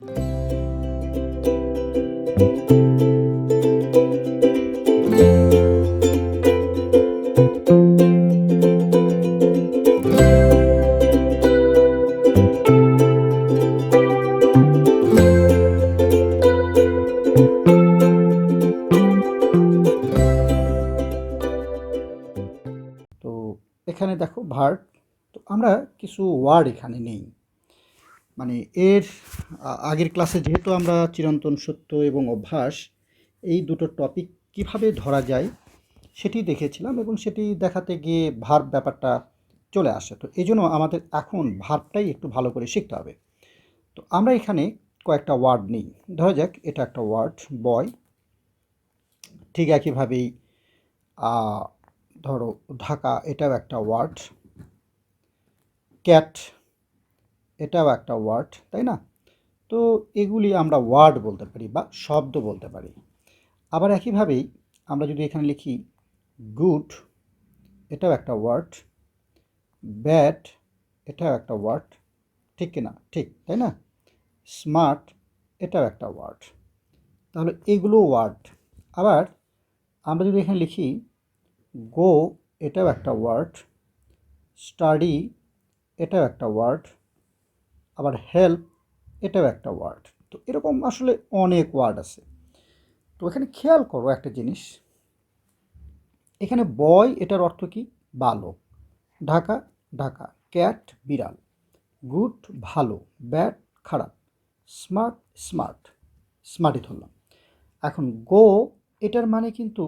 তো এখানে দেখো ভার্ব। তো আমরা কিছু ওয়ার্ড এখানে নেই, মানে এর আগের ক্লাসে যেহেতু আমরা চিরন্তন সত্য এবং অভ্যাস এই দুটো টপিক কিভাবে ধরা যায় সেটি দেখেছিলাম, এবং সেটি দেখাতে গিয়ে ভার্ব ব্যাপারটা চলে আসে। তো এই জন্য আমাদের এখন ভার্বটাই একটু ভালো করে শিখতে হবে। তো আমরা এখানে কয়েকটা ওয়ার্ড নিই। ধরা যাক এটা একটা ওয়ার্ড বয়। ঠিক একইভাবেই ধরো ঢাকা, এটাও একটা ওয়ার্ড। ক্যাট, এটাও একটা ওয়ার্ড, তাই না? তো এগুলি আমরা ওয়ার্ড বলতে পারি বা শব্দ বলতে পারি। আবার একইভাবেই আমরা যদি এখানে লিখি গুড, এটাও একটা ওয়ার্ড। ব্যাড, এটাও একটা ওয়ার্ড। ঠিক কিনা? ঠিক, তাই না? স্মার্ট, এটাও একটা ওয়ার্ড। তাহলে এগুলো ওয়ার্ড। আবার আমরা যদি এখানে লিখি গো, এটাও একটা ওয়ার্ড। স্টাডি, এটাও একটা ওয়ার্ড। আবার হেল্প, এটাও একটা ওয়ার্ড। তো এরকম আসলে অনেক ওয়ার্ড আছে। তো এখানে খেয়াল করো একটা জিনিস, এখানে বয় এটার অর্থ কি? বালক। ঢাকা, ঢাকা। ক্যাট, বিড়াল। গুড, ভালো। ব্যাড, খারাপ। Smart, smart. স্মার্টই ধরলাম। এখন গো, এটার মানে কিন্তু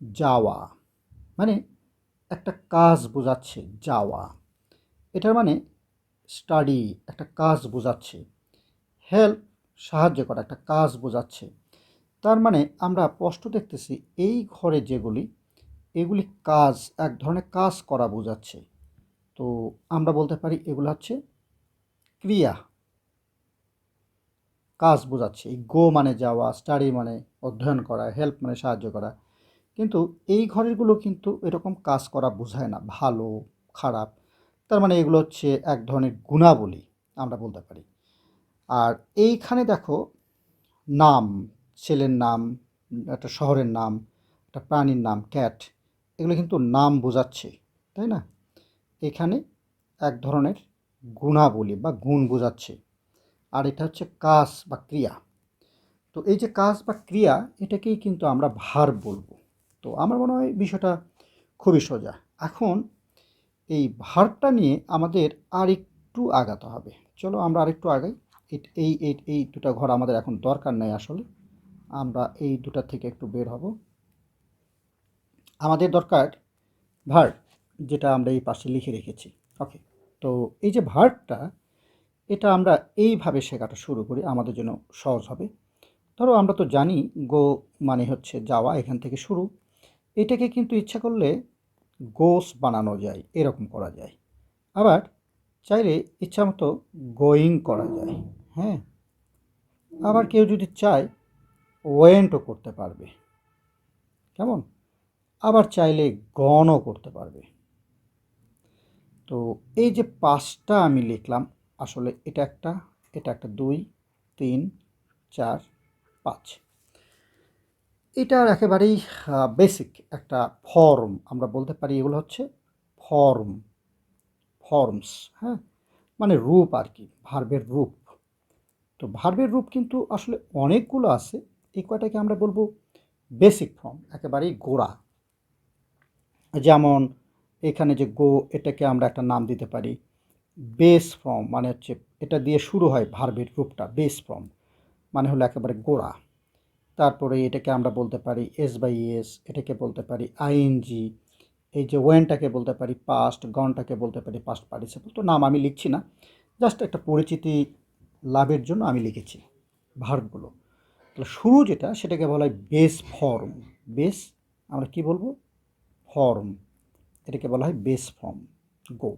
যাওয়া, মানে একটা কাজ বোঝাচ্ছে যাওয়া। এটার মানে স্টাডি, একটা কাজ বোঝাচ্ছে। হেল্প, সাহায্য করা, একটা কাজ বোঝাচ্ছে। তার মানে আমরা স্পষ্ট দেখতেছি এই ঘরে যেগুলি, এগুলি কাজ, এক ধরনের কাজ করা বোঝাচ্ছে। তো আমরা বলতে পারি এগুলো হচ্ছে ক্রিয়া, কাজ বোঝাচ্ছে। এই গো মানে যাওয়া, স্টাডি মানে অধ্যয়ন করা, হেল্প মানে সাহায্য করা। কিন্তু এই ঘরেরগুলো কিন্তু এরকম কাজ করা বোঝায় না, ভালো খারাপ। তার মানে এগুলো হচ্ছে এক ধরনের গুণাবলী আমরা বলতে পারি। আর এইখানে দেখো নাম, ছেলের নাম, একটা শহরের নাম, একটা প্রাণীর নাম ক্যাট, এগুলো কিন্তু নাম বোঝাচ্ছে, তাই না? এখানে এক ধরনের গুণাবলী বা গুণ বোঝাচ্ছে। আর এটা হচ্ছে কাজ বা ক্রিয়া। তো এই যে কাজ বা ক্রিয়া, এটাকেই কিন্তু আমরা ভার্ব বলবো। তো আমার মনে হয় বিষয়টা খুবই সোজা। এখন এই ভার্বটা নিয়ে আমাদের আর একটু আগাতে হবে। চলো আমরা আরেকটু আগাই। এই দুটো ঘর আমাদের এখন দরকার নেই আসলে। আমরা এই দুটা থেকে একটু বের হব। আমাদের দরকার ভার্ব, যেটা আমরা এই পাশে লিখে রেখেছি। ওকে। তো এই যে ভার্বটা, এটা আমরা এইভাবে শেখাটা শুরু করি, আমাদের জন্য সহজ হবে। ধরো আমরা তো জানি গো মানে হচ্ছে যাওয়া, এখান থেকে শুরু। এটাকে কিন্তু ইচ্ছা করলে গোস বানানো যায়, এরকম করা যায়। আবার চাইলে ইচ্ছা মতো গোয়িং করা যায়। হ্যাঁ, আবার কেউ যদি চায় ওয়েন্টও করতে পারবে। কেমন? আবার চাইলে গনও করতে পারবে। তো এই যে পাঁচটা আমি লিখলাম, আসলে এটা একটা 2, 3, 4, 5। এটার একেবারেই বেসিক একটা ফর্ম আমরা বলতে পারি। এগুলো হচ্ছে ফর্ম, ফর্মস। হ্যাঁ, মানে রূপ আর কি, ভার্বের রূপ। তো ভার্বের রূপ কিন্তু আসলে অনেকগুলো আছে। এই কয়টাকে আমরা বলবো বেসিক ফর্ম, একেবারেই গোড়া। যেমন এখানে যে গো, এটাকে আমরা একটা নাম দিতে পারি বেস ফর্ম, মানে হচ্ছে এটা দিয়ে শুরু হয় ভার্বের রূপটা। বেস ফর্ম মানে হলো একেবারে গোড়া। তারপরে এটাকে আমরা বলতে পারি এস বাই এস, এটাকে বলতে পারি আইএনজি। এই যে ওয়েনটাকে বলতে পারি পাস্ট, গনটাকে বলতে পারি পাস্ট পার্টিসিপল। তো নাম আমি লিখছি না, জাস্ট একটা পরিচিতি লাভের জন্য আমি লিখেছি ভার্বগুলো। তাহলে শুরু যেটা, সেটাকে বলা হয় বেস ফর্ম। বেস, আমরা কি বলবো? ফর্ম। এটাকে বলা হয় বেস ফর্ম, গো।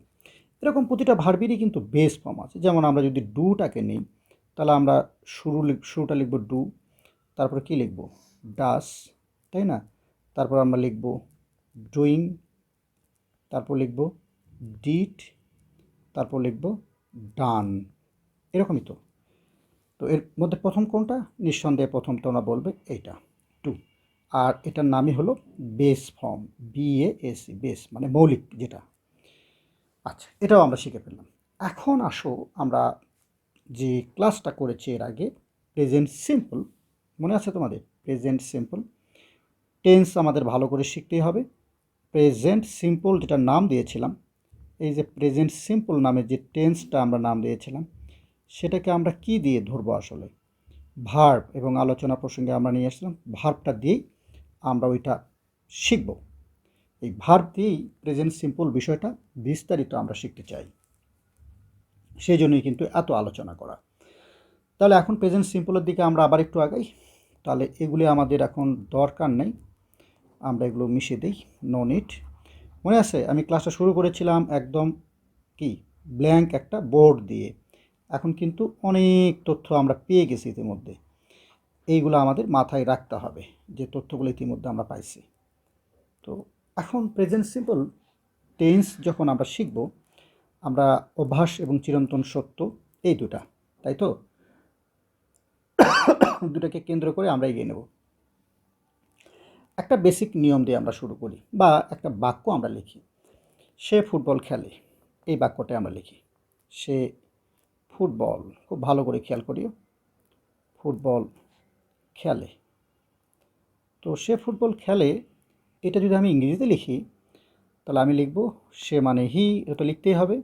এরকম প্রতিটা ভার্বেরই কিন্তু বেস ফর্ম আছে। যেমন আমরা যদি ডুটাকে নিই, তাহলে আমরা শুরুটা লিখব ডু, তারপরে কি লিখব? ডাস, তাই না? তারপর আমরা লিখব ডুইং, তারপর লিখব ডিড, তারপর লিখব ডান। এরকমই তো। তো এর মধ্যে প্রথম কোনটা? নিঃসন্দেহে প্রথম তোমরা বলবে এইটা, টু। আর এটার নামই হলো বেস ফর্ম, BASE, বেস মানে মৌলিক যেটা। আচ্ছা, এটাও আমরা শিখে ফেললাম। এখন আসো আমরা যে ক্লাসটা করেছি এর আগে, প্রেজেন্ট সিম্পল, মনে আছে তোমাদের? প্রেজেন্ট সিম্পল টেন্স আমাদের ভালো করে শিখতেই হবে। প্রেজেন্ট সিম্পল যেটা নাম দিয়েছিলাম, এই যে প্রেজেন্ট সিম্পল নামে যে টেন্সটা আমরা নাম দিয়েছিলাম, সেটাকে আমরা কি দিয়ে ধরবো আসলে? ভার্ব, এবং আলোচনা প্রসঙ্গে আমরা নিয়ে আসলাম ভার্বটা দিয়েই আমরা ওইটা শিখব। এই ভার্ব দিয়েই প্রেজেন্ট সিম্পল বিষয়টা বিস্তারিত আমরা শিখতে চাই, সেই জন্যই কিন্তু এত আলোচনা করা। তাহলে এখন প্রেজেন্ট সিম্পলের দিকে আমরা আবার একটু আগাই। তাহলে এগুলি আমাদের এখন দরকার নেই, আমরা এগুলো মিশিয়ে দিই, নো নিড। মনে আছে আমি ক্লাসটা শুরু করেছিলাম একদম কি ব্ল্যাঙ্ক একটা বোর্ড দিয়ে, এখন কিন্তু অনেক তথ্য আমরা পেয়ে গেছি ইতিমধ্যে। এইগুলো আমাদের মাথায় রাখতে হবে যে তথ্যগুলো ইতিমধ্যে আমরা পাইছি। তো এখন প্রেজেন্ট সিম্পল টেন্স যখন আমরা শিখব, আমরা অভ্যাস এবং চিরন্তন সত্য এই দুটা, তাই তো, দুটাকে কেন্দ্র করে আমরা এগিয়ে নেব। একটা বেসিক নিয়ম দিয়ে আমরা শুরু করি, বা একটা বাক্য আমরা লিখি। সে ফুটবল খেলে, এই বাক্যটা আমরা লিখি। সে ফুটবল, খুব ভালো করে খেয়াল করিও, ফুটবল খেলে। তো সে ফুটবল খেলে, এটা যদি আমি ইংরেজিতে লিখি, তাহলে আমি লিখব সে মানে হি, এটা লিখতেই হবে।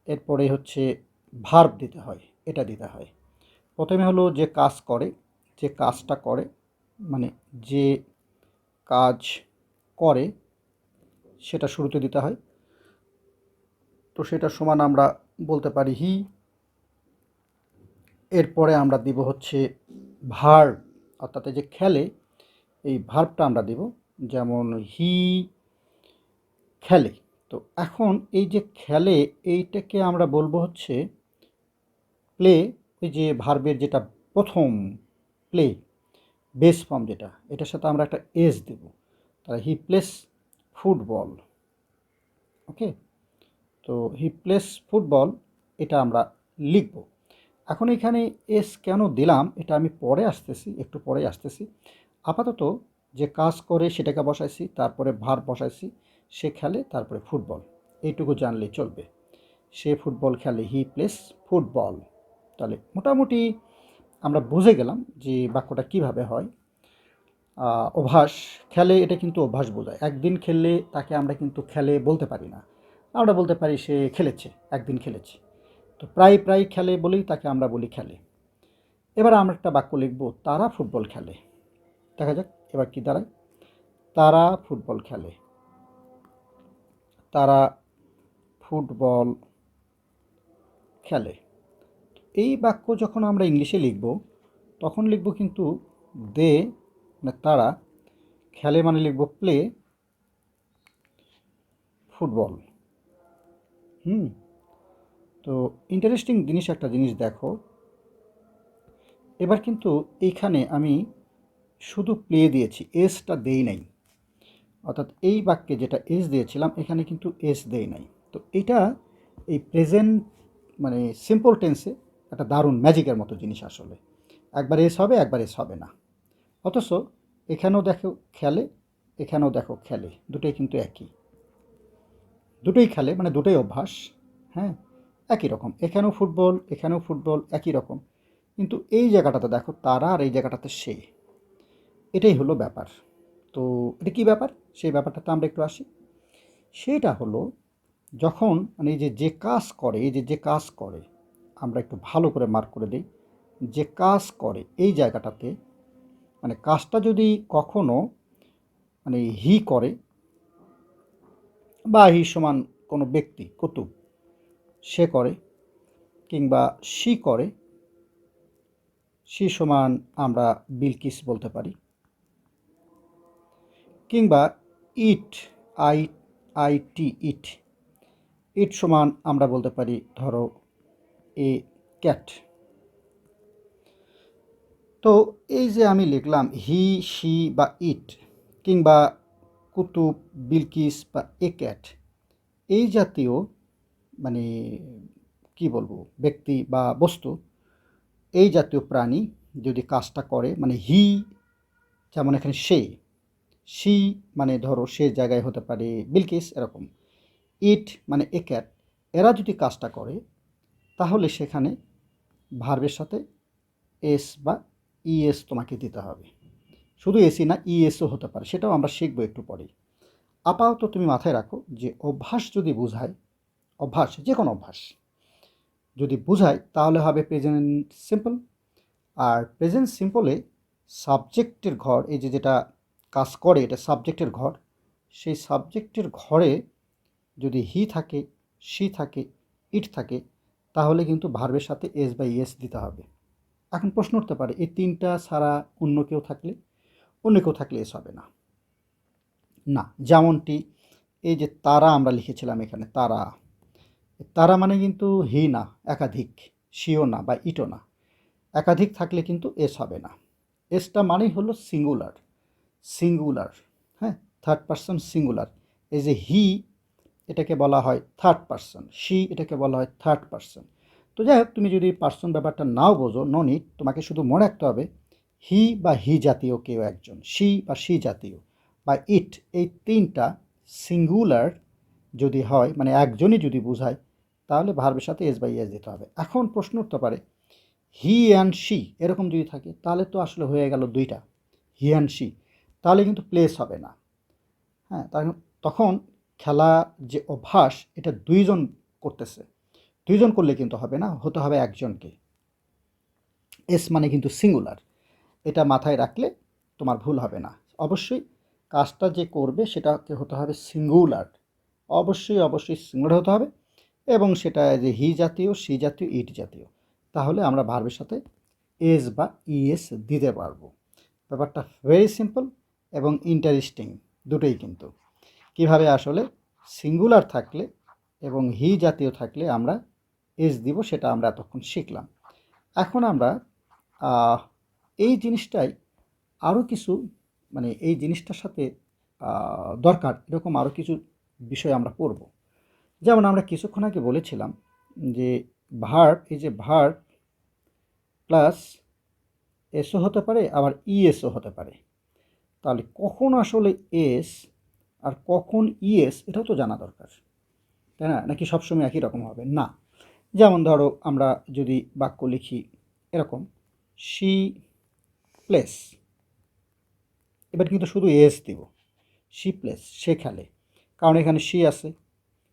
এরপরে হচ্ছে ভার্ব দিতে হয়, এটা দিতে হয়। প্রথমে হলো যে কাজ করে, যে কাজটা করে, মানে যে কাজ করে সেটা শুরুতে দিতে হয়। তো সেটা সমান আমরা বলতে পারি হি। এরপরে আমরা দিব হচ্ছে ভার্ব, অর্থাৎ এই যে খেলে, এই ভার্বটা আমরা দিব, যেমন হি খেলে। তো এখন এই যে খেলে, এইটাকে আমরা বলবো হচ্ছে প্লে। এই যে ভার্বের যেটা প্রথম প্লে, বেস ফর্ম যেটা, এটার সাথে আমরা একটা এস দেব, তাহলে হি প্লেস ফুটবল। ওকে, তো হি প্লেস ফুটবল, এটা আমরা লিখব। এখন এখানে এস কেন দিলাম এটা আমি পরে আসতেছি, একটু পরে আসতেছি। আপাতত যে কাজ করে সেটাকে বসাইছি, তারপরে ভার্ব বসাইছি, সে খেলে, তারপরে ফুটবল, এইটুকু জানলেই চলবে। সে ফুটবল খেলে, হি প্লেস ফুটবল। তাহলে মোটামুটি আমরা বুঝে গেলাম যে বাক্যটা কিভাবে হয়। অভ্যাস, খেলে এটা কিন্তু অভ্যাস বোঝায়। একদিন খেললে তাকে আমরা কিন্তু খেলে বলতে পারি না, আমরা বলতে পারি সে খেলেছে, একদিন খেলেছে। তো প্রায় প্রায় খেলে বলেই তাকে আমরা বলি খেলে। এবার আমরা একটা বাক্য লিখব, তারা ফুটবল খেলে। দেখা যাক এবার কি দাঁড়ায়। তারা ফুটবল খেলে, তারা ফুটবল খেলে। এই বাক্য যখন আমরা ইংলিশে লিখব, তখন লিখব কিন্তু দে, মানে তারা, খেলে মানে লিখব প্লে ফুটবল। তো ইন্টারেস্টিং জিনিস, একটা জিনিস দেখো, এবার কিন্তু এইখানে আমি শুধু প্লে দিয়েছি, এসটা দেই নাই। অর্থাৎ এই বাক্যে যেটা এস দিয়েছিলাম, এখানে কিন্তু এস দেই নাই। তো এটা এই প্রেজেন্ট মানে সিম্পল টেন্সে একটা দারুণ ম্যাজিকের মতো জিনিস আসলে। একবার এস হবে, একবার এস হবে না। অথচ এখানেও দেখো খেলে, এখানেও দেখো খেলে, দুটোই কিন্তু একই, দুটোই খেলে মানে দুটোই অভ্যাস। হ্যাঁ, একই রকম, এখানেও ফুটবল, এখানেও ফুটবল, একই রকম। কিন্তু এই জায়গাটাতে দেখো তারা, আর এই জায়গাটাতে সে, এটাই হলো ব্যাপার। তো এটা কী ব্যাপার, সেই ব্যাপারটাতে আমরা একটু আসি। সেটা হলো যখন মানে এই যে যে কাজ করে, এই যে যে কাজ করে, আমরা একটু ভালো করে মার্ক করে দিই, যে কাজ করে এই জায়গাটাতে, মানে কাজটা যদি কখনো মানে হি করে, বা হি সমান কোনো ব্যক্তি কুতুব, সে করে, কিংবা সি করে, সি সমান আমরা বিলকিস বলতে পারি, কিংবা ইট, আই আই টি ইট, ইট সমান আমরা বলতে পারি ধরো এ ক্যাট। তো এই যে আমি লিখলাম হি, সি বা ইট, কিংবা কুতুব, বিলকিস বা এ ক্যাট, এই জাতীয় মানে কি বলবো ব্যক্তি বা বস্তু, এই জাতীয় প্রাণী যদি কাজটা করে, মানে হি, যেমন এখানে সি মানে ধরো সে জায়গায় হতে পারে বিলকিস, এরকম। ইট মানে এ ক্যাট, এরা যদি কাজটা করে তাহলে সেখানে ভার্বের সাথে এস বা ইএস তোমাকে দিতে হবে। শুধু এসি না, ইএসও হতে পারে, সেটাও আমরা শিখবো একটু পরেই। আপাতত তুমি মাথায় রাখো যে অভ্যাস যদি বোঝায়, অভ্যাস যে কোনো অভ্যাস যদি বোঝায় তাহলে হবে প্রেজেন্ট সিম্পল। আর প্রেজেন্ট সিম্পলে সাবজেক্টের ঘর, এই যে যেটা কাজ করে এটা সাবজেক্টের ঘর, সেই সাবজেক্টের ঘরে যদি হি থাকে, সি থাকে, ইট থাকে, তাহলে কিন্তু ভার্বের সাথে এস বা ইএস দিতে হবে। এখন প্রশ্ন উঠতে পারে এই তিনটা ছাড়া অন্য কেউ থাকলে? অন্য কেউ থাকলে এস হবে না। না, যেমনটি এই যে তারা আমরা লিখেছিলাম এখানে, তারা, তারা মানে কিন্তু হি না, একাধিক, সিও না বা ইটও না। একাধিক থাকলে কিন্তু এস হবে না। এসটা মানেই হলো সিঙ্গুলার, সিঙ্গুলার, হ্যাঁ, থার্ড পারসন সিঙ্গুলার। এই যে হি, এটাকে বলা হয় থার্ড পারসন, সি এটাকে বলা হয় থার্ড পারসন। তো যাই হোক, তুমি যদি পার্সন ব্যাপারটা নাও বোঝো, নো নিড, তোমাকে শুধু মনে রাখতে হবে হি বা হি জাতীয় কেউ একজন, সি বা সি জাতীয় বা ইট, এই তিনটা সিঙ্গুলার যদি হয়, মানে একজনই যদি বোঝায়, তাহলে ভার্বের সাথে এস বাই এস দিতে হবে। এখন প্রশ্ন উঠতে পারে হি অ্যান্ড শি এরকম যদি থাকে তাহলে তো আসলে হয়ে গেল দুইটা, হি অ্যান্ড শি, তাহলে কিন্তু প্লেস হবে না। হ্যাঁ, তখন খেলা যে অভ্যাস এটা দুইজন করতেছে, দুইজন করলে কিন্তু হবে না, হতে হবে একজনকে। এস মানে কিন্তু সিঙ্গুলার, এটা মাথায় রাখলে তোমার ভুল হবে না। অবশ্যই কাজটা যে করবে সেটাকে হতে হবে সিঙ্গুলার, অবশ্যই অবশ্যই সিঙ্গুলার হতে হবে, এবং সেটা যে হি জাতীয়, সি জাতীয়, ইট জাতীয়, তাহলে আমরা ভার্বের সাথে এস বা ইএস দিতে পারবো। ব্যাপারটা ভেরি সিম্পল এবং ইন্টারেস্টিং দুটোই কিন্তু। কিভাবে আসলে সিঙ্গুলার থাকলে এবং হি জাতীয় থাকলে আমরা এস দিব সেটা আমরা এতক্ষণ শিখলাম। এখন আমরা এই জিনিসটাই আরও কিছু, মানে এই জিনিসটার সাথে দরকার এরকম আরও কিছু বিষয় আমরা পড়ব। যেমন আমরা কিছুক্ষণ আগে বলেছিলাম যে ভার্ব, এই যে ভার্ব প্লাস এসও হতে পারে আবার ইএসও হতে পারে। তাহলে কখন আসলে এস আর কখন ইএস এটাও তো জানা দরকার, তাই না? নাকি সবসময় একই রকম হবে? না। যেমন ধরো আমরা যদি বাক্য লিখি এরকম, শি প্লেস, এবার কিন্তু শুধু এস দিব, শি প্লেস, সে খেলে, কারণ এখানে শি আছে,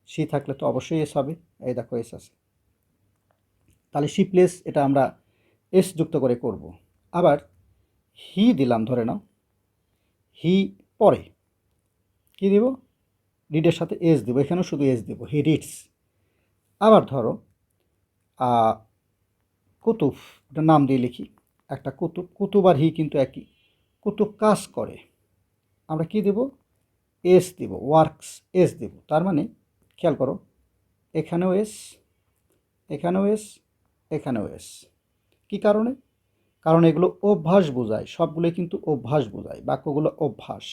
শি থাকলে তো অবশ্যই এস হবে, এই দেখো এস আছে, তাহলে শি প্লেস এটা আমরা এস যুক্ত করে করব। আবার হি দিলাম, ধরে নাও হি পরে কি দিব, রিডের সাথে এস দিব, এখানেও শুধু এস দিব, হি রিডস। আবার ধরো কুতুব, ওটা নাম দিয়ে লিখি, একটা কুতুব, কুতুব আর হি কিন্তু একই, কুতুব কাজ করে, আমরা কি দেব, এস দেব, ওয়ার্কস এস দেব। তার মানে খেয়াল করো, এখানেও এস, এখানেও এস, এখানেও এস। কী কারণে? কারণ এগুলো অভ্যাস বোঝায়, সবগুলোই কিন্তু অভ্যাস বোঝায়, বাক্যগুলো অভ্যাস।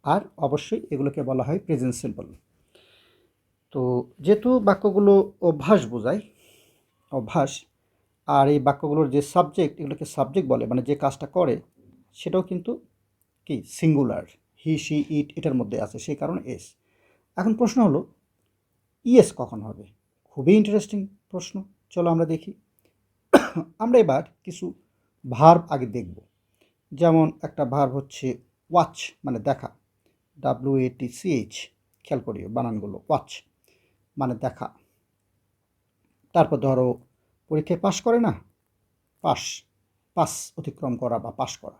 আর অবশ্যই এগুলোকে বলা হয় প্রেজেন্ট সিম্পল। তো যেহেতু বাক্যগুলো অভ্যাস বোঝায়, অভ্যাস, আর এই বাক্যগুলোর যে সাবজেক্ট, এগুলোকে সাবজেক্ট বলে, মানে যে কাজটা করে সেটাও কিন্তু কি সিঙ্গুলার, হি সি ইট এটার মধ্যে আছে, সেই কারণে এস। এখন প্রশ্ন হলো ইএস কখন হবে? খুবই ইন্টারেস্টিং প্রশ্ন, চলো আমরা দেখি। আমরা এবার কিছু ভার্ব আগে দেখব। যেমন একটা ভার্ব হচ্ছে ওয়াচ, মানে দেখা, WATCH, খেয়াল করিও বানানগুলো, ওয়াচ মানে দেখা। তারপর ধরো পরীক্ষায় পাশ করে না, পাস, পাস অতিক্রম করা বা পাশ করা।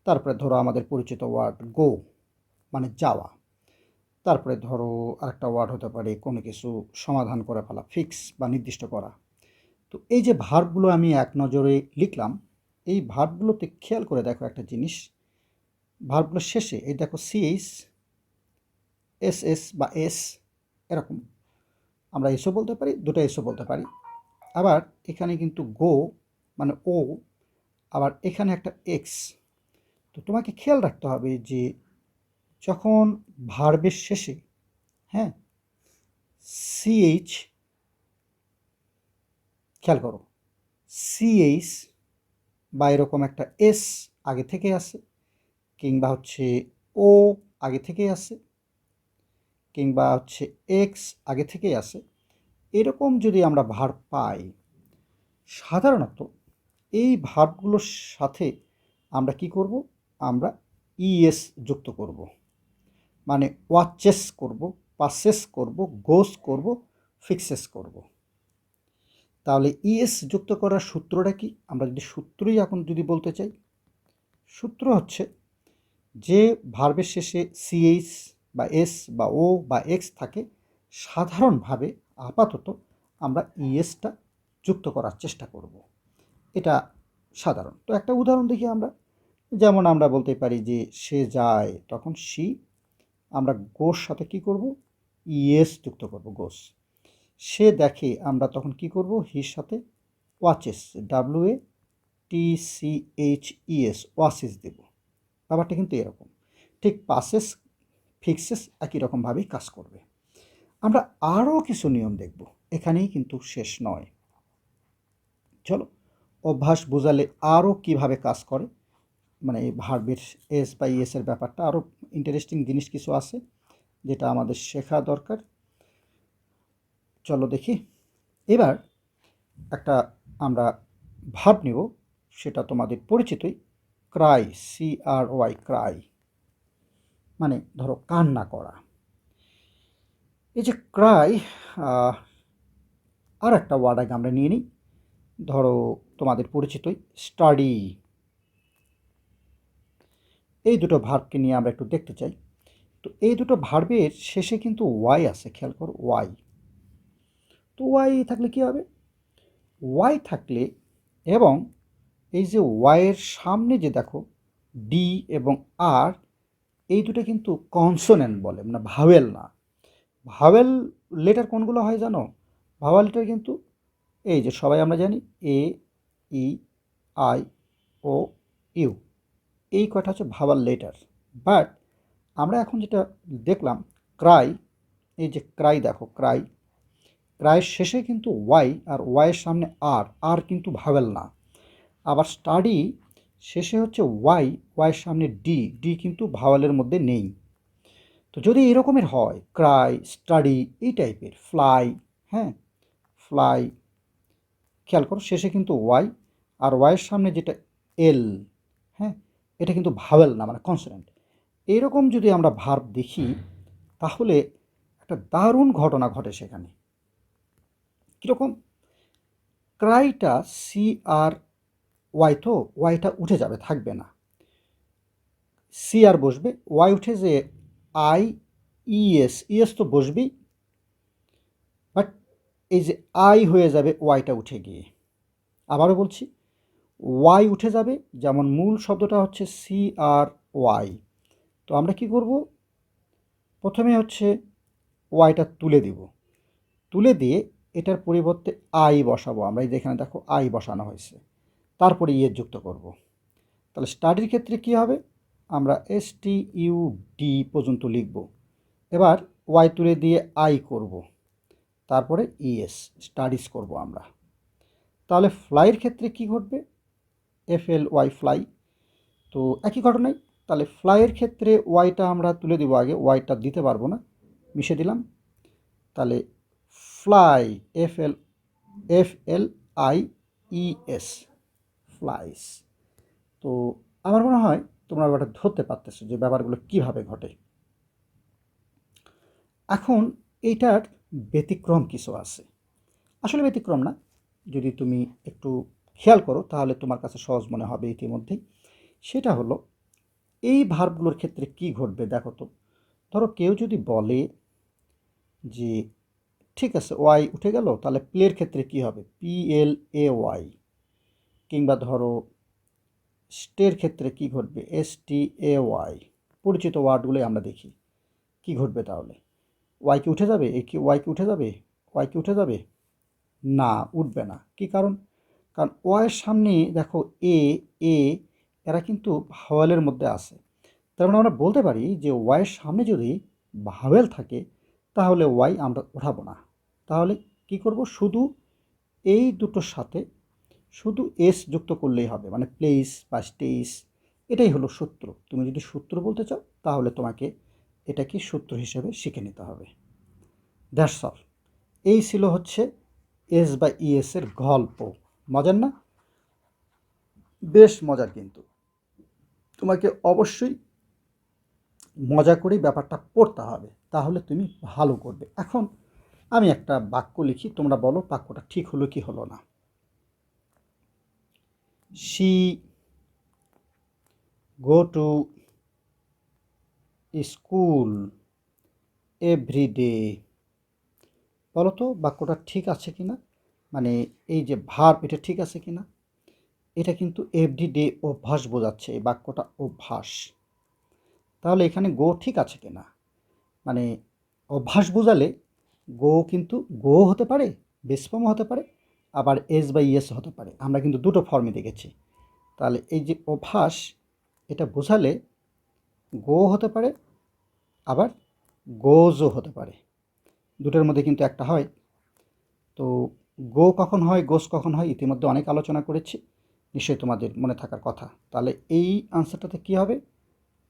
তারপরে ধরো আমাদের পরিচিত ওয়ার্ড গো, মানে যাওয়া। তারপরে ধরো আরেকটা ওয়ার্ড হতে পারে কোনো কিছু সমাধান করে ফেলা, ফিক্স বা নির্দিষ্ট করা। তো এই যে ভার্বগুলো আমি এক নজরে লিখলাম, এই ভার্বগুলোতে খেয়াল করে দেখো একটা জিনিস, ভার্বগুলোর শেষে এই দেখো সিএস, এস বা এস, এরকম আমরা এসও বলতে পারি, দুটো এসও বলতে পারি। আবার এখানে কিন্তু গো মানে ও, আবার এখানে একটা এক্স। তো তোমাকে খেয়াল রাখতে হবে যে যখন ভার্বের শেষে, হ্যাঁ, সিএইচ, খেয়াল করো সিএইচ বা এরকম একটা এস আগে থেকে আছে, কিংবা হচ্ছে ও আগে থেকেই আছে, কিংবা হচ্ছে এক্স আগে থেকেই আছে, এরকম যদি আমরা ভার্ব পাই, সাধারণত এই ভার্বগুলোর সাথে আমরা কি করব, আমরা ইএস যুক্ত করব। মানে ওয়াচেস করব, পাসেস করব, গোস করব, ফিক্সেস করব। তাহলে ইএস যুক্ত করার সূত্রটা কি? আমরা যদি সূত্রই এখন যদি বলতে চাই, সূত্র হচ্ছে যে ভার্বের শেষে সিএইচ বা এস বা ও বা এক্স থাকে, সাধারণভাবে আপাতত আমরা ইএসটা যুক্ত করার চেষ্টা করব। এটা সাধারণ। তো একটা উদাহরণ দেখি আমরা, যেমন আমরা বলতে পারি যে সে যায়, তখন সি, আমরা গোর সাথে কি করব, ইএস যুক্ত করব, গোস। সে দেখে, আমরা তখন কি করব, হির সাথে ওয়াচেস, WATCHES, ওয়াচেস দেব। ব্যাপারটা কিন্তু এরকম। ঠিক পাসেস, ফিক্সেস একই রকমভাবেই কাজ করবে। আমরা আরও কিছু নিয়ম দেখব, এখানেই কিন্তু শেষ নয়। চলো, অভ্যাস বোঝালে আরও কিভাবে কাজ করে, মানে এই ভার্বের এস বা ইএসের ব্যাপারটা আরও ইন্টারেস্টিং জিনিস কিছু আছে যেটা আমাদের শেখা দরকার। চলো দেখি। এবার একটা আমরা ভার্ব নিব, সেটা তোমাদের পরিচিতই, ক্রাই, CRY, ক্রাই, মানে ধরো কান্না করা। এই যে ক্রাই, আর একটা ওয়ার্ড আগে আমরা নিয়ে নিই, ধরো তোমাদের পরিচিতই স্টাডি। এই দুটো ভার্বকে নিয়ে আমরা একটু দেখতে চাই। তো এই দুটো ভার্বের শেষে কিন্তু ওয়াই আছে, খেয়াল করো, ওয়াই। তো ওয়াই থাকলে কি হবে, ওয়াই থাকলে এবং এই যে ওয়াইয়ের সামনে যে দেখো ডি এবং আর, এই দুটো কিন্তু কনসোনেন্ট বলে, মানে ভাওয়েল না। ভাওয়েল লেটার কোনগুলো হয় জানো? ভাওয়েল লেটার কিন্তু এই যে সবাই আমরা জানি এ, ই, আই, ও, ইউ, এই কয়টা হচ্ছে ভাওয়াল লেটার। বাট আমরা এখন যেটা দেখলাম, ক্রাই, এই যে ক্রাই দেখো, ক্রাই, ক্রাইয়ের শেষে কিন্তু ওয়াই, আর ওয়াইয়ের সামনে আর, আর কিন্তু ভাওয়েল না। আবার স্টাডি শেষে হচ্ছে ওয়াই, ওয়াইয়ের সামনে ডি, ডি কিন্তু ভাওয়ালের মধ্যে নেই। তো যদি এরকমের হয়, ক্রাই, স্টাডি, এই টাইপের, ফ্লাই, হ্যাঁ, ফ্লাই, খেয়াল করো শেষে কিন্তু ওয়াই, আর ওয়াইয়ের সামনে যেটা এল, হ্যাঁ, এটা কিন্তু ভাওয়েল না, মানে কনসোনেন্ট। এইরকম যদি আমরা ভার্ব দেখি, তাহলে একটা দারুণ ঘটনা ঘটে সেখানে। কীরকম? ক্রাইটা CRY, তো ওয়াইটা উঠে যাবে, থাকবে না, সি আর বসবে, ওয়াই উঠে যে IES, ইএস তো বসবেই, বাট এই যে আই হয়ে যাবে ওয়াইটা উঠে গিয়ে। আবারও বলছি, ওয়াই উঠে যাবে, যেমন মূল শব্দটা হচ্ছে CRY। তো আমরা কি করব, প্রথমে হচ্ছে ওয়াইটা তুলে দিব, তুলে দিয়ে এটার পরিবর্তে আই বসাবো আমরা, এই যেখানে দেখো আই বসানো হয়েছে, তারপরে ইয়ে যুক্ত করব। তাহলে স্টাডির ক্ষেত্রে কি হবে, আমরা STUD পর্যন্ত লিখব, এবার ওয়াই তুলে দিয়ে আই করব, তারপরে ইএস, স্টাডিজ করব আমরা। তাহলে ফ্লাইয়ের ক্ষেত্রে কি ঘটবে, FLY, ফ্লাই, তো একই ঘটনাই। তাহলে ফ্লাইয়ের ক্ষেত্রে ওয়াইটা আমরা তুলে দিব আগে, ওয়াইটা দিতে পারবো না, মিশে দিলাম। তাহলে ফ্লাই, FLIES, ফ্লাইস। তো আমার মনে হয় তোমরা ব্যাপারটা ধরতে পারতেছো যে ব্যাপারগুলো কিভাবে ঘটে। এখন এইটার ব্যতিক্রম কিছু আছে, আসলে ব্যতিক্রম না, যদি তুমি একটু খেয়াল করো তাহলে তোমার কাছে সহজ মনে হবে ইতিমধ্যেই। সেটা হলো, এই ভার্বগুলোর ক্ষেত্রে কি ঘটবে দেখো তো। ধরো কেউ যদি বলে যে ঠিক আছে ওয়াই উঠে গেল, তাহলে প্লের ক্ষেত্রে কি হবে, PLAY, কিংবা ধরো স্টের ক্ষেত্রে কি ঘটবে, STAY। পরিচিত ওয়ার্ডগুলোই আমরা দেখি, কি ঘটবে তাহলে, ওয়াই কি উঠে যাবে, এই কি ওয়াই কি উঠে যাবে, ওয়াই কি উঠে যাবে, না, উঠবে না। কি কারণ, কারণ ওয়াইয়ের সামনে দেখো এ, এ, এরা কিন্তু ভাওয়েলের মধ্যে আছে। তার মানে আমরা বলতে পারি যে ওয়াইয়ের সামনে যদি ভাওয়েল থাকে, তাহলে ওয়াই আমরা উঠাবো না। তাহলে কি করব, শুধু এই দুটোর সাথে শুধু এস যুক্ত করলেই হবে, মানে প্লেস বা স্টেইস, এটাই হলো সূত্র। তুমি যদি সূত্র বলতে চাও তাহলে তোমাকে এটাকে সূত্র হিসেবে শিখে নিতে হবে। That's all. এই ছিল হচ্ছে এস বা ইএস এর গল্প। মজার না? বেশ মজার, কিন্তু তোমাকে অবশ্যই মজা করেই ব্যাপারটা পড়তে হবে, তাহলে তুমি ভালো করবে। এখন আমি একটা বাক্য লিখি, তোমরা বলো বাক্যটা ঠিক হলো কি হলো না। She go to school every day. বলো তো বাক্যটা ঠিক আছে কিনা, মানে এই যে ভার্ব এটা ঠিক আছে কিনা। এটা কিন্তু এভরিডে অভ্যাস বোঝাচ্ছে, এই বাক্যটা অভ্যাস। তাহলে এখানে গো ঠিক আছে কিনা, মানে অভ্যাস বোঝালে গো কিন্তু গো হতে পারে, বেস ফর্মও হতে পারে, আবার এস বা ইএস হতে পারে। আমরা কিন্তু দুটো ফর্মে দেখেছি। তাহলে এই যে অভ্যাস, এটা বোঝালে গো হতে পারে, আবার গোজও হতে পারে। দুটোর মধ্যে কিন্তু একটা হয়। তো গো কখন হয়, গোস কখন হয়, ইতিমধ্যে অনেক আলোচনা করেছি, নিশ্চয়ই তোমাদের মনে থাকার কথা। তাহলে এই আনসারটাতে কী হবে?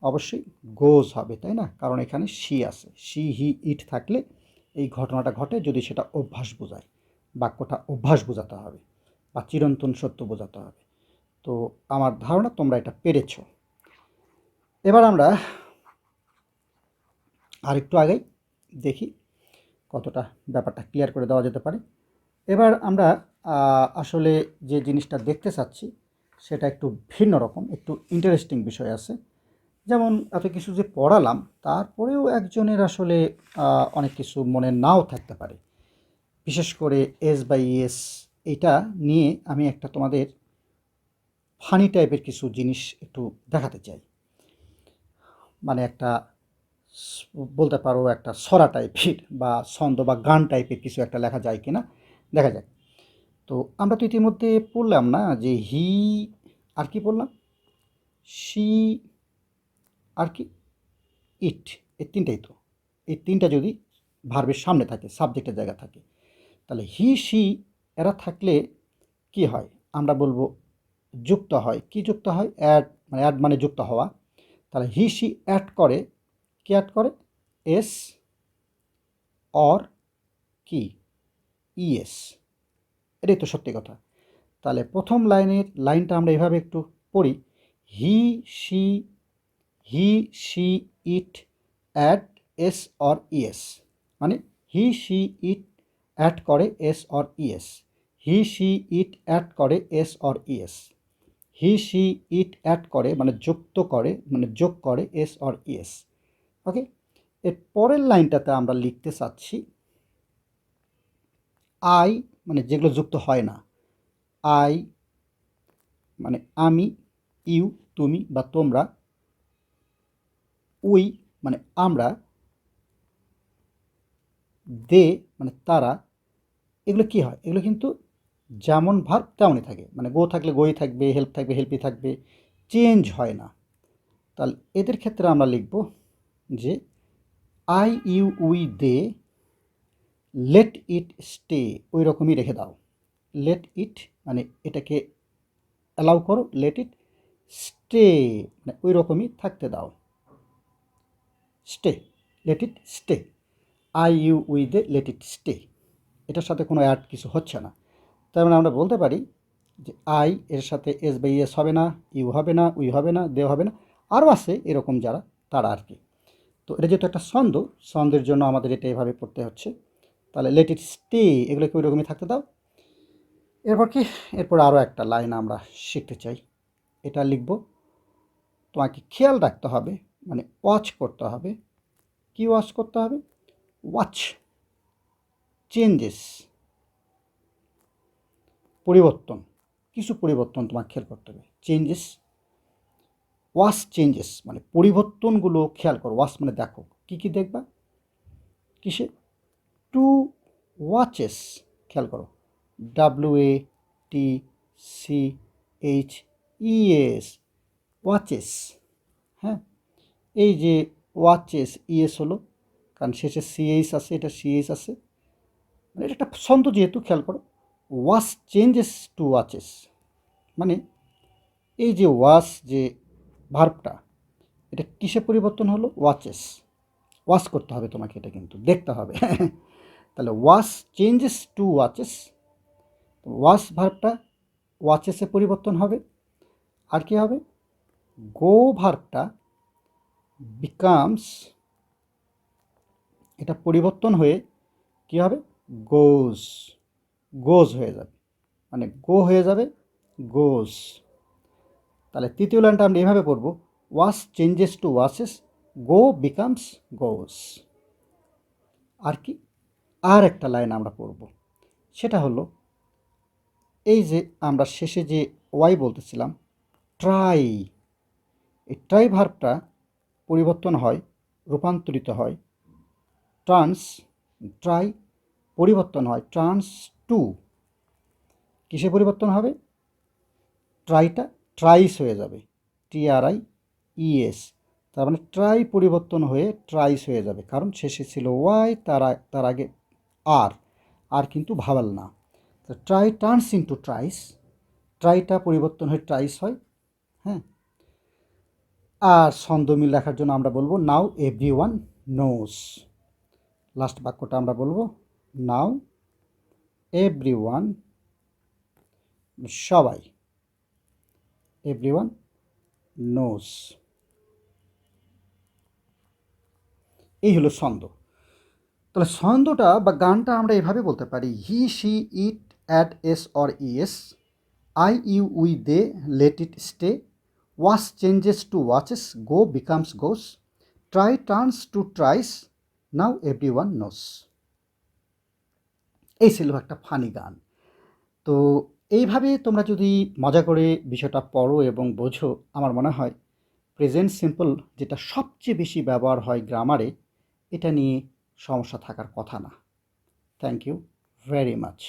অবশ্যই গোজ হবে, তাই না? কারণ এখানে সি আছে, সি হি ইট থাকলে এই ঘটনাটা ঘটে যদি সেটা অভ্যাস বোঝায়। বাক্যটা অভ্যাস বোঝাতে হবে বা চিরন্তন সত্য বোঝাতে হবে। তো আমার ধারণা তোমরা এটা পেরেছ। এবার আমরা আরেকটু আগেই দেখি কতটা ব্যাপারটা ক্লিয়ার করে দেওয়া যেতে পারে। এবার আমরা আসলে যে জিনিসটা দেখতে চাচ্ছি সেটা একটু ভিন্ন রকম, একটু ইন্টারেস্টিং বিষয় আছে। যেমন এত কিছু যে পড়ালাম, তারপরেও একজনের আসলে অনেক কিছু মনে নাও থাকতে পারে। বিশেষ করে এস বাই এস, এটা নিয়ে আমি একটা তোমাদের ফানি টাইপের কিছু জিনিস একটু দেখাতে চাই। মানে একটা বলতে পারো একটা ছড়া টাইপের বা ছন্দ বা গান টাইপের কিছু একটা লেখা যায় কিনা দেখা যাক। তো আমরা তো ইতিমধ্যে পড়লাম না যে হি, আর কি পড়লাম, সি, আর কি ইট, এই তিনটাই তো। এই তিনটা যদি ভার্বের সামনে থাকে, সাবজেক্টের জায়গা থাকে, তাহলে হি সি এরা থাকলে কি হয়? আমরা বলবো যুক্ত হয়। কি যুক্ত হয়? অ্যাড, মানে অ্যাড মানে যুক্ত হওয়া। তাহলে হি সি অ্যাড করে, কি অ্যাড করে? এস অর কি ইএস। এটাই তো সত্যি কথা। তাহলে প্রথম লাইনটা আমরা এভাবে একটু পড়ি, he see, he see it add S or ES, মানে হি সি ইট অ্যাড করে S or ES, he see it add করে S or ES, he see it add করে মানে যুক্ত করে, মানে যোগ করে এস অর ইএস। ওকে, এর পরের লাইনটাতে আমরা লিখতে চাচ্ছি আই, মানে যেগুলো যুক্ত হয় না, আই মানে আমি, ইউ তুমি বা তোমরা, উই মানে আমরা, দে মানে তারা। এগুলো কি হয়? এগুলো কিন্তু যেমন ভার্ব তেমনই থাকে, মানে গো থাকলে গোই থাকবে, হেল্প থাকবে হেল্পই থাকবে, চেঞ্জ হয় না। তাহলে এদের ক্ষেত্রে আমরা লিখব যে I you we they, let it stay, ওই রকমই রেখে দাও। লেট ইট মানে এটাকে অ্যালাউ করো, লেট ইট স্টে মানে ওই রকমই থাকতে দাও। Stay, let it stay, I you we they let it stay, এটার সাথে কোনো অ্যাড কিছু হচ্ছে না। তার মানে আমরা বলতে পারি যে আই এর সাথে এস বাই এস হবে না, ইউ হবে না, উই হবে না, দে হবে না, আরও আছে এরকম যারা, তারা আর কি। তো এটা যেহেতু একটা ছন্দ, ছন্দের জন্য আমাদের এটা এভাবে পড়তে হচ্ছে। তাহলে লেট ইট স্টে, এগুলোকে ওই রকমই থাকতে দাও। এরপর কি, এরপর আরও একটা লাইন আমরা শিখতে চাই, এটা লিখব। তোমাকে খেয়াল রাখতে হবে, মানে ওয়াচ করতে হবে। কি ওয়াচ করতে হবে? ওয়াচ চেঞ্জেস, পরিবর্তন, কিছু পরিবর্তন তোমাকে খেয়াল করতে হবে। চেঞ্জেস, ওয়াচ চেঞ্জেস মানে পরিবর্তনগুলো খেয়াল করো। ওয়াচ মানে দেখো, কী কী দেখবা, কিসে? টু ওয়াচেস, খেয়াল করো, WATCHES, ওয়াচেস। হ্যাঁ, এই যে ওয়াচেস, ইএস হলো, কারণ শেষে সিএইচ আছে, এটা সিএইচ আছে, মানে এটা একটা ছন্দ যেহেতু, খেয়াল করো। ওয়াচ চেঞ্জেস টু ওয়াচেস, মানে এই যে ওয়াচ যে ভার্বটা, এটা কিসে পরিবর্তন হলো? ওয়াচেস। ওয়াচ করতে হবে তোমাকে, এটা কিন্তু দেখতে হবে। তাহলে watch changes to watches, watch ভার্বটা ওয়াচেসে পরিবর্তন হবে। আর কি হবে? গো ভার্বটা বিকামস, এটা পরিবর্তন হয়ে কি হবে? গোজ, গোজ হয়ে যাবে, মানে গো হয়ে যাবে গোজ। তাহলে তৃতীয় লাইনটা আমরা এভাবে পড়ব, watch changes to watches, go becomes goes. আর কি, আর একটা লাইন আমরা পড়ব, সেটা হলো এই যে আমরা শেষে যে ওয়াই বলতেছিলাম, ট্রাই, এই ট্রাই ভার্বটা পরিবর্তন হয়, রূপান্তরিত হয় ট্রান্স, ট্রাই পরিবর্তন হয় ট্রান্স টু, কিসে পরিবর্তন হবে? ট্রাইটা ট্রাইস হয়ে যাবে, TRI ES, তার মানে ট্রাই পরিবর্তন হয়ে ট্রাইস হয়ে যাবে, কারণ শেষে ছিল ওয়াই, তার আগে আর কিন্তু ভাওয়াল না। তো ট্রাই টার্নস ইন্টু ট্রাইস, ট্রাইটা পরিবর্তন হয়ে ট্রাইস হয়। হ্যাঁ, আর ছন্দ মিল রাখার জন্য আমরা বলবো নাও এভরিওয়ান নোস। লাস্ট বাক্যটা আমরা বলবো নাও এভরিওয়ান, সবাই, এভরিওয়ান নোস। এই হলো ছন্দ। তাহলে ছন্দটা বা গানটা আমরা এভাবে বলতে পারি, he she it add s or es, I you we they let it stay, watch changes to watches, go becomes goes, try turns to tries, now everyone knows. এই ছিল একটা ফানি গান। তো এইভাবে তোমরা যদি মজা করে বিষয়টা পড়ো এবং বোঝো, আমার মনে হয় প্রেজেন্ট সিম্পল যেটা সবচেয়ে বেশি ব্যবহার হয় গ্রামারে, এটা নিয়ে সমস্যা থাকার কথা না। Thank you very much.